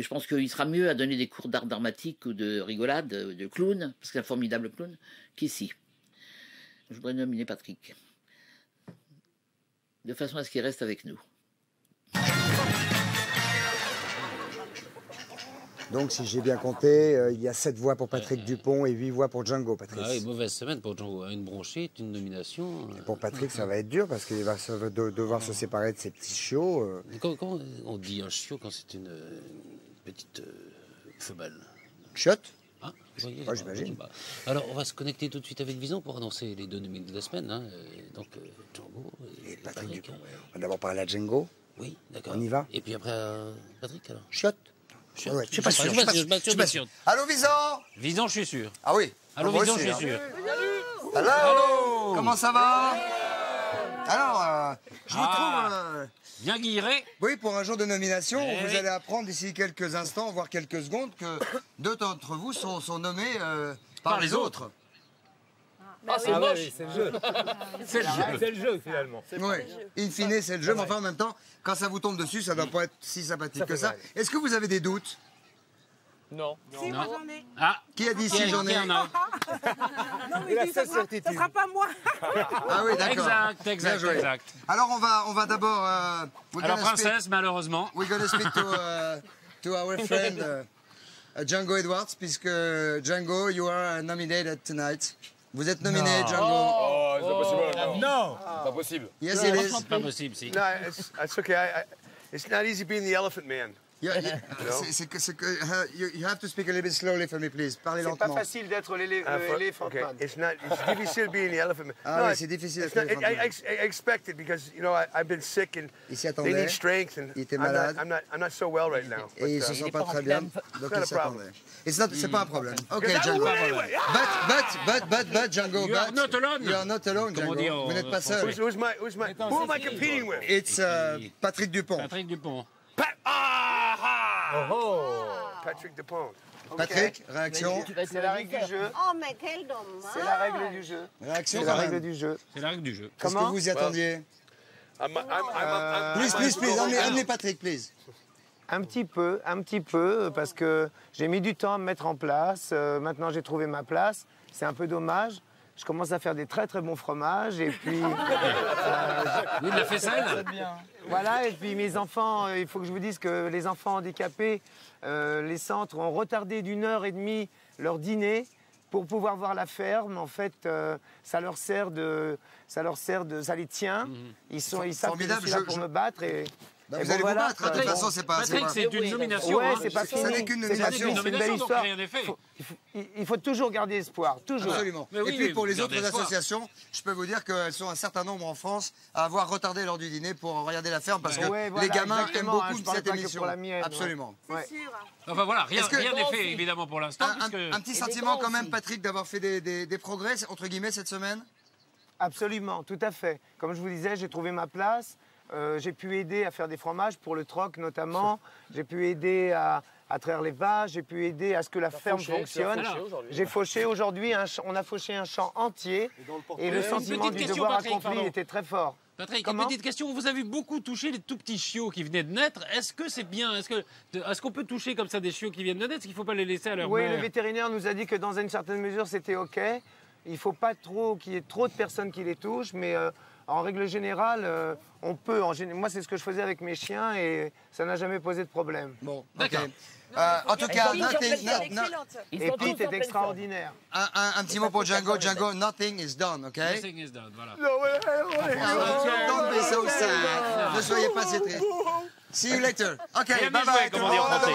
Speaker 7: pense qu'il sera mieux à donner des cours d'art dramatique ou de rigolade, de clown, parce que c'est un formidable clown, qu'ici. Je voudrais nominer Patrick, de façon à ce qu'il reste avec nous.
Speaker 1: Donc, si j'ai bien compté, il y a 7 voix pour Patrick Dupont et 8 voix pour Django, Patrice.
Speaker 3: Ah oui, mauvaise semaine pour Django. Une bronchite, une nomination.
Speaker 1: Et pour Patrick, ça va être dur parce qu'il va devoir se séparer de ses petits chiots.
Speaker 3: Comment on dit un chiot quand c'est une petite femelle?
Speaker 1: Chiotte?
Speaker 3: Ah,
Speaker 1: ouais, j'imagine.
Speaker 3: Alors, on va se connecter tout de suite avec Vison pour annoncer les deux nominés de la semaine. Hein. Donc, Django et Patrick Dupont.
Speaker 1: On va d'abord parler à Django.
Speaker 3: Oui, d'accord.
Speaker 1: On y va?
Speaker 3: Et puis après, Patrick, alors?
Speaker 1: Chiotte? Ouais, je suis pas sûr. Allô, Vison?
Speaker 3: Vison, je suis sûr.
Speaker 1: Ah oui.
Speaker 3: Allô, Vison, je suis sûr.
Speaker 1: Allô? Comment ça va? Alors, je vous trouve...
Speaker 3: Bien guilleré.
Speaker 1: Oui, pour un jour de nomination,
Speaker 3: Eh
Speaker 1: vous
Speaker 3: oui.
Speaker 1: allez apprendre d'ici quelques instants, voire quelques secondes, que deux d'entre vous sont nommés par les autres.
Speaker 22: c'est moche.
Speaker 1: c'est le jeu.
Speaker 22: C'est le jeu, finalement.
Speaker 1: Oui, in fine, c'est le jeu, mais enfin, en même temps, quand ça vous tombe dessus, ça ne doit pas être si sympathique que ça. Est-ce que vous avez des doutes?
Speaker 22: Non.
Speaker 13: Si, moi j'en ai.
Speaker 3: Ah,
Speaker 1: qui a dit si j'en ai?
Speaker 13: Non, mais ça sera pas moi.
Speaker 1: Ah oui, d'accord.
Speaker 3: Exact,
Speaker 1: Bien joué.
Speaker 3: exact.
Speaker 1: Alors, on va d'abord...
Speaker 3: Alors, princesse, malheureusement.
Speaker 1: We're going to speak to our friend Django Edwards, puisque Django, you are nominated tonight. Vous êtes nominé, Django.
Speaker 22: Oh, c'est pas possible.
Speaker 1: Non.
Speaker 22: Pas possible.
Speaker 1: Yes, it is.
Speaker 3: C'est pas possible, si.
Speaker 22: No, it's okay. It's not easy being the elephant man.
Speaker 1: You have to speak a little bit slowly for me, please. Parlez
Speaker 16: C'est pas
Speaker 1: lentement.
Speaker 16: facile d'être l'éléphant
Speaker 22: Okay,
Speaker 16: man.
Speaker 22: it's difficile being the elephant man.
Speaker 1: Ah oui, c'est difficile d'être
Speaker 22: it's not-
Speaker 1: l'éléphant man.
Speaker 22: I expect it because I've been sick and
Speaker 1: Il s'y
Speaker 22: they
Speaker 1: attendait.
Speaker 22: need strength and
Speaker 1: Il était malade.
Speaker 22: I'm not so well right now.
Speaker 1: Et il se sent pas très bien, donc il s'attendait. C'est pas un problème. Ok, Django. But Django,
Speaker 22: You are not alone.
Speaker 1: You are not alone,
Speaker 22: Comme on dit
Speaker 1: Django.
Speaker 22: en
Speaker 1: Vous n'êtes pas seul.
Speaker 22: Who am I competing with?
Speaker 1: It's Patrick Dupont.
Speaker 3: Patrick Dupont.
Speaker 22: Patrick Dupont.
Speaker 1: Patrick, réaction?
Speaker 16: C'est la règle du jeu.
Speaker 4: Oh, mais quel dommage.
Speaker 16: C'est la règle du jeu.
Speaker 1: Réaction
Speaker 16: C'est la
Speaker 1: quand
Speaker 16: règle
Speaker 1: même.
Speaker 16: du jeu.
Speaker 3: C'est la règle du jeu.
Speaker 1: Est-ce que vous y attendiez? Please, amenez Patrick, please.
Speaker 16: Un petit peu, parce que j'ai mis du temps à me mettre en place. Maintenant, j'ai trouvé ma place. C'est un peu dommage. Je commence à faire des très très bons fromages et puis...
Speaker 3: Oui, de la faisselle.
Speaker 16: Voilà, et puis mes enfants, il faut que je vous dise que les enfants handicapés, les centres ont retardé d'1h30 leur dîner pour pouvoir voir la ferme. En fait, ça les tient. Ils savent que je
Speaker 1: Formidable,
Speaker 16: suis là pour me battre et...
Speaker 1: Bah,
Speaker 16: et
Speaker 1: vous
Speaker 16: bon,
Speaker 1: allez
Speaker 16: voilà,
Speaker 1: vous battre, de toute façon, c'est pas...
Speaker 3: Patrick, c'est une nomination.
Speaker 16: Ouais,
Speaker 3: hein.
Speaker 16: c'est pas fini.
Speaker 1: Ça n'est qu'une
Speaker 16: C'est pas
Speaker 1: nomination.
Speaker 16: fini, c'est une belle
Speaker 3: donc
Speaker 16: histoire.
Speaker 3: rien n'est fait.
Speaker 16: Il faut toujours garder espoir, toujours.
Speaker 1: Absolument.
Speaker 3: Mais oui,
Speaker 1: et puis
Speaker 3: mais
Speaker 1: pour les
Speaker 3: vous
Speaker 1: autres
Speaker 3: gardez espoir.
Speaker 1: associations, je peux vous dire qu'elles sont un certain nombre en France à avoir retardé l'heure du dîner pour regarder la ferme parce que
Speaker 16: Ouais, voilà,
Speaker 1: les gamins aiment
Speaker 16: exactement,
Speaker 1: beaucoup
Speaker 16: je parle
Speaker 1: cette
Speaker 16: pas que
Speaker 1: émission.
Speaker 16: pour la mienne,
Speaker 1: Absolument.
Speaker 16: Ouais.
Speaker 3: Enfin voilà, rien
Speaker 1: Est-ce que-
Speaker 3: n'est fait évidemment pour l'instant.
Speaker 1: Un
Speaker 3: puisque-
Speaker 1: petit sentiment quand même, Patrick, d'avoir fait des progrès, entre guillemets, cette semaine?
Speaker 16: Absolument, tout à fait. Comme je vous disais, j'ai trouvé ma place. J'ai pu aider à faire des fromages pour le troc notamment. J'ai pu aider à traire les vaches. J'ai pu aider à ce que la ferme fonctionne. J'ai fauché aujourd'hui. On a fauché un champ entier. Et le
Speaker 3: Une
Speaker 16: sentiment
Speaker 3: petite
Speaker 16: du
Speaker 3: question,
Speaker 16: devoir
Speaker 3: Patrick,
Speaker 16: accompli
Speaker 3: pardon.
Speaker 16: était très fort.
Speaker 3: Patrick,
Speaker 16: Comment
Speaker 3: une petite question. Vous avez beaucoup touché les tout petits chiots qui venaient de naître. Est-ce que c'est bien? Est-ce qu'on peut toucher comme ça des chiots qui viennent de naître? Est-ce qu'il ne faut pas les laisser à leur
Speaker 16: Oui,
Speaker 3: mère?
Speaker 16: le vétérinaire nous a dit que dans une certaine mesure, c'était OK. Il ne faut pas trop qu'il y ait trop de personnes qui les touchent, mais en règle générale, on peut. Moi, c'est ce que je faisais avec mes chiens et ça n'a jamais posé de problème.
Speaker 1: Bon,
Speaker 3: d'accord.
Speaker 1: En tout cas,
Speaker 16: Et Pete est extraordinaire.
Speaker 1: un petit mot pour Django. Django, nothing is done, ok?
Speaker 3: Nothing is done, voilà.
Speaker 1: Don't be so sad. Ne soyez pas si triste. See you later. Ok,
Speaker 3: Bien
Speaker 1: bye
Speaker 3: joué,
Speaker 1: bye.
Speaker 3: comme on dit en français.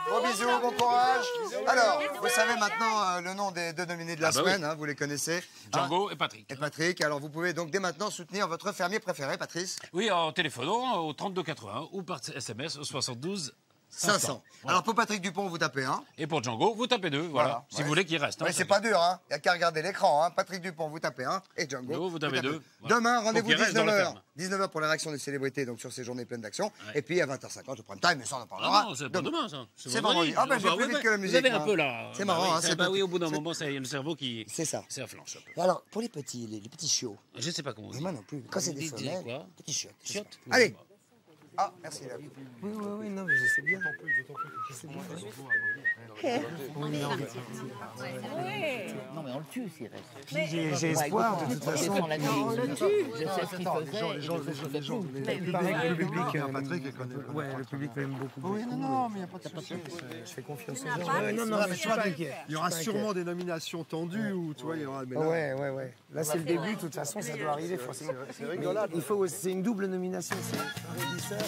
Speaker 1: Gros bisous, bon courage. Alors, vous savez maintenant le nom des deux nominés de la
Speaker 3: Ah bah
Speaker 1: semaine,
Speaker 3: oui.
Speaker 1: hein, vous les connaissez.
Speaker 3: Django et Patrick.
Speaker 1: Et Patrick, alors vous pouvez donc dès maintenant soutenir votre fermier préféré, Patrice.
Speaker 3: Oui, en téléphonant au 3281 ou par SMS au 72
Speaker 1: 500. Alors pour Patrick Dupont, vous tapez 1.
Speaker 3: Et pour Django, vous tapez 2, voilà. Si
Speaker 1: Ouais.
Speaker 3: vous voulez qu'il reste. hein,
Speaker 1: Ouais,
Speaker 3: ça
Speaker 1: c'est pas dur, hein. Il n'y a qu'à regarder l'écran. Hein. Patrick Dupont, vous tapez 1. Et Django,
Speaker 3: vous tapez 2.
Speaker 1: Demain, rendez-vous
Speaker 3: Faut qu'il reste dans la
Speaker 1: 19h.
Speaker 3: ferme.
Speaker 1: 19h pour les réactions des célébrités, donc sur ces journées pleines d'action. Et puis à 20h50, le prime time, mais ça on en parlera.
Speaker 3: Ah non, c'est pas demain, ça.
Speaker 1: C'est vendredi. Ah, bah, j'ai plus vite que la musique.
Speaker 3: Vous avez un
Speaker 1: moi.
Speaker 3: peu là.
Speaker 1: C'est marrant, hein.
Speaker 3: Bah oui, au bout d'un moment, c'est le cerveau qui.
Speaker 1: C'est ça.
Speaker 3: C'est afflanche un peu.
Speaker 1: Et alors, pour les petits chiots.
Speaker 3: Je ne sais pas comment on dit.
Speaker 1: Moi non plus. Quand c'est des
Speaker 3: Vous dites
Speaker 1: femelles,
Speaker 3: quoi?
Speaker 1: petits chiottes.
Speaker 3: Chiottes.
Speaker 1: Allez. Ah, merci. Là.
Speaker 16: Oui, non, mais je sais bien. Je sais bien.
Speaker 7: Non, mais on le tue s'il reste.
Speaker 16: Puis j'ai espoir, de toute façon.
Speaker 7: On le tue. Je sais ce qu'il faisait.
Speaker 16: Le public, Patrick, le public l'aime beaucoup.
Speaker 9: Oui, non, mais il n'y a pas de souci.
Speaker 16: Je fais confiance aux gens. Non,
Speaker 9: mais
Speaker 16: je suis pas inquiet.
Speaker 9: Il y aura sûrement des nominations tendues où, tu vois, il y aura... mais là-
Speaker 16: Ouais. Là, c'est le début. De toute façon, ça doit arriver forcément.
Speaker 9: C'est rigolade.
Speaker 16: C'est une double nomination. C'est un régisseur.